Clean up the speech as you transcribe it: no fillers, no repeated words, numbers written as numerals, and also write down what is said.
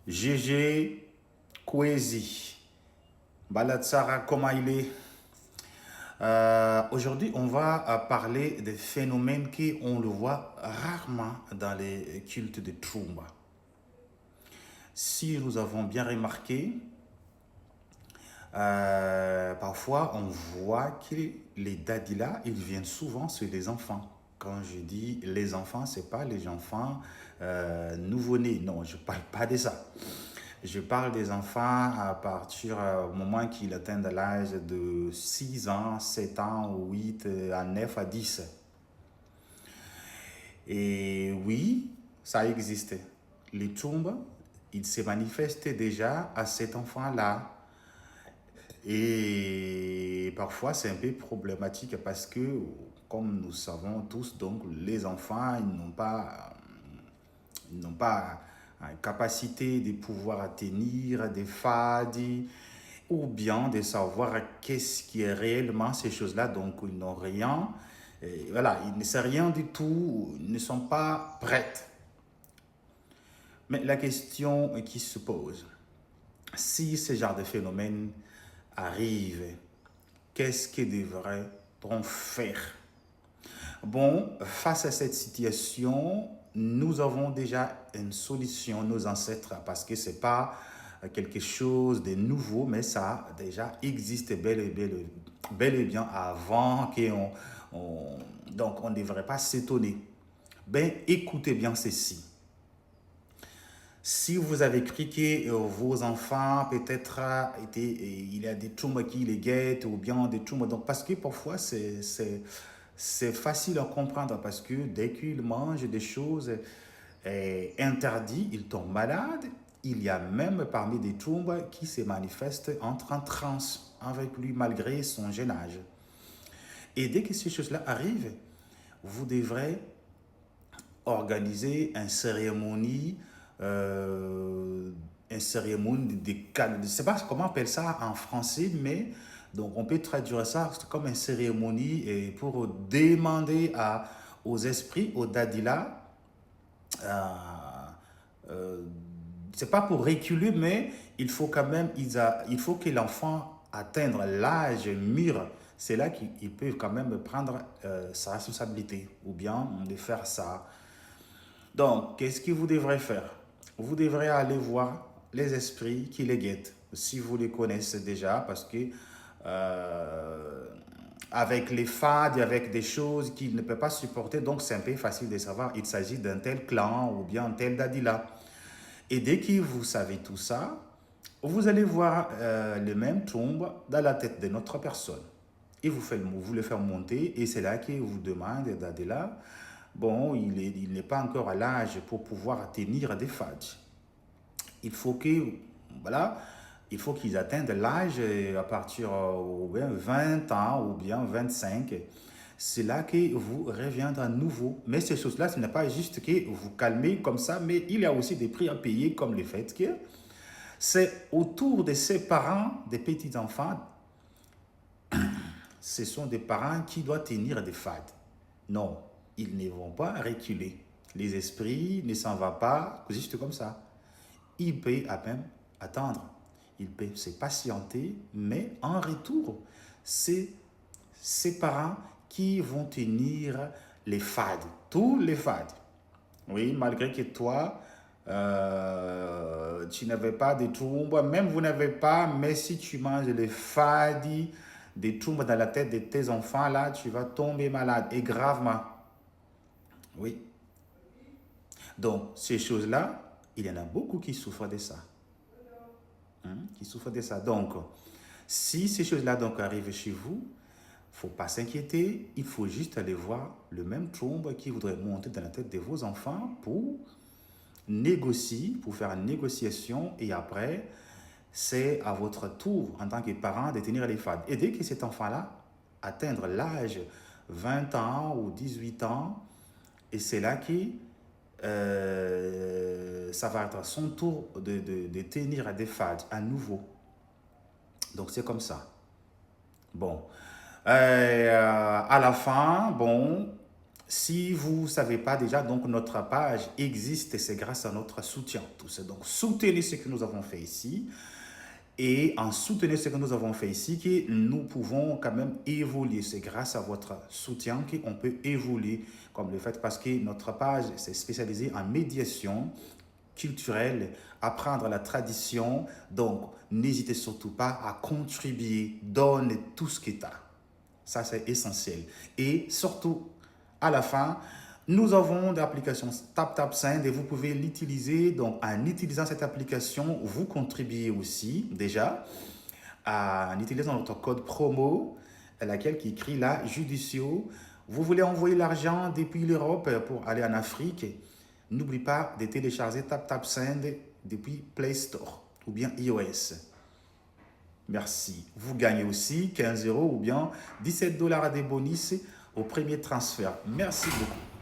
GG Kwezi. Balatsara, comment il est? Aujourd'hui, on va parler des phénomènes qu'on le voit rarement dans les cultes de Trumba. Si nous avons bien remarqué, parfois on voit que les dadilas, ils viennent souvent sur les enfants. Quand je dis les enfants, ce n'est pas les enfants nouveau-nés. Non, je ne parle pas de ça. Je parle des enfants à partir du moment qu'ils atteignent l'âge de 6 ans, 7 ans, 8, à 9 à 10. Et oui, ça existe. Les tombes, ils se manifestent déjà à cet enfant-là. Et parfois, c'est un peu problématique parce que, comme nous savons tous, donc, les enfants, ils n'ont pas une capacité de pouvoir tenir des fades ou bien de savoir qu'est-ce qui est réellement ces choses-là. Donc, ils n'ont rien. Et voilà, ils ne savent rien du tout, ils ne sont pas prêts. Mais la question qui se pose, si ce genre de phénomène arrive, qu'est-ce que devrait-on faire? Bon, face à cette situation, nous avons déjà une solution, nos ancêtres, parce que ce n'est pas quelque chose de nouveau, mais ça a déjà existé bel et bien avant donc on ne devrait pas s'étonner. Ben, écoutez bien ceci. Si vous avez cru que vos enfants, peut-être, il y a des tombes qui les guettent ou bien des tombes. Donc, parce que parfois, c'est facile à comprendre parce que dès qu'ils mangent des choses interdites, ils tombent malades. Il y a même parmi des tombes qui se manifestent entre en transe avec lui malgré son jeune âge. Et dès que ces choses-là arrivent, vous devrez organiser une cérémonie je ne sais pas comment on appelle ça en français, mais donc on peut traduire ça comme une cérémonie et pour demander aux esprits, aux dadilas, euh, euh, c'est pas pour reculer, mais il faut quand même, il faut que l'enfant atteigne l'âge mûr. C'est là qu'il peut quand même prendre sa responsabilité ou bien de faire ça. Donc, qu'est-ce que vous devrez faire? Vous devrez aller voir les esprits qui les guettent, si vous les connaissez déjà, parce que euh, avec les fades, avec des choses qu'il ne peut pas supporter, donc c'est un peu facile de savoir, il s'agit d'un tel clan ou bien un tel dadila. Et dès que vous savez tout ça, vous allez voir les mêmes tombes dans la tête de notre personne. Et vous le faites monter et c'est là qu'il vous demande d'Adela, bon, il n'est pas encore à l'âge pour pouvoir tenir des fades. Il faut que, voilà, il faut qu'ils atteignent l'âge à partir de 20 ans ou bien 25. C'est là que vous reviendrez à nouveau. Mais ces choses-là, ce n'est pas juste que vous calmez comme ça, mais il y a aussi des prix à payer, comme le fait que c'est autour de ses parents, des petits-enfants, ce sont des parents qui doivent tenir des fades. Non, ils ne vont pas reculer. Les esprits ne s'en vont pas juste comme ça. Ils peuvent à peine attendre. Ils peuvent se patienter, mais en retour, c'est ces parents qui vont tenir les fades, tous les fades. Oui, malgré que toi, tu n'avais pas de tombes, même vous n'avez pas, mais si tu manges les fades, des tombes dans la tête de tes enfants, là, tu vas tomber malade et gravement. Oui. Donc, ces choses-là, il y en a beaucoup qui souffrent de ça. Qui souffrent de ça. Donc, si ces choses-là donc arrivent chez vous, il ne faut pas s'inquiéter. Il faut juste aller voir le même trombe qui voudrait monter dans la tête de vos enfants pour négocier, pour faire une négociation. Et après, c'est à votre tour, en tant que parent, de tenir les fades. Et dès que cet enfant-là atteindre l'âge 20 ans ou 18 ans, et c'est là que ça va être son tour de tenir des fades à nouveau. Donc c'est comme ça. Bon. À la fin, bon, Si vous ne savez pas déjà, donc notre page existe et c'est grâce à notre soutien. Donc soutenez ce que nous avons fait ici. Et en soutenant ce que nous avons fait ici, que nous pouvons quand même évoluer. C'est grâce à votre soutien qu'on peut évoluer comme le fait parce que notre page c'est spécialisée en médiation culturelle, apprendre la tradition. Donc, n'hésitez surtout pas à contribuer, donne tout ce que tu as. Ça, c'est essentiel. Et surtout, à la fin, nous avons des applications TapTapSend et vous pouvez l'utiliser. Donc, en utilisant cette application, vous contribuez aussi déjà en utilisant notre code promo, laquelle qui écrit là, Judicio. Vous voulez envoyer l'argent depuis l'Europe pour aller en Afrique. N'oublie pas de télécharger TapTapSend depuis Play Store ou bien iOS. Merci. Vous gagnez aussi 15 € ou bien 17 $ des bonus au premier transfert. Merci beaucoup.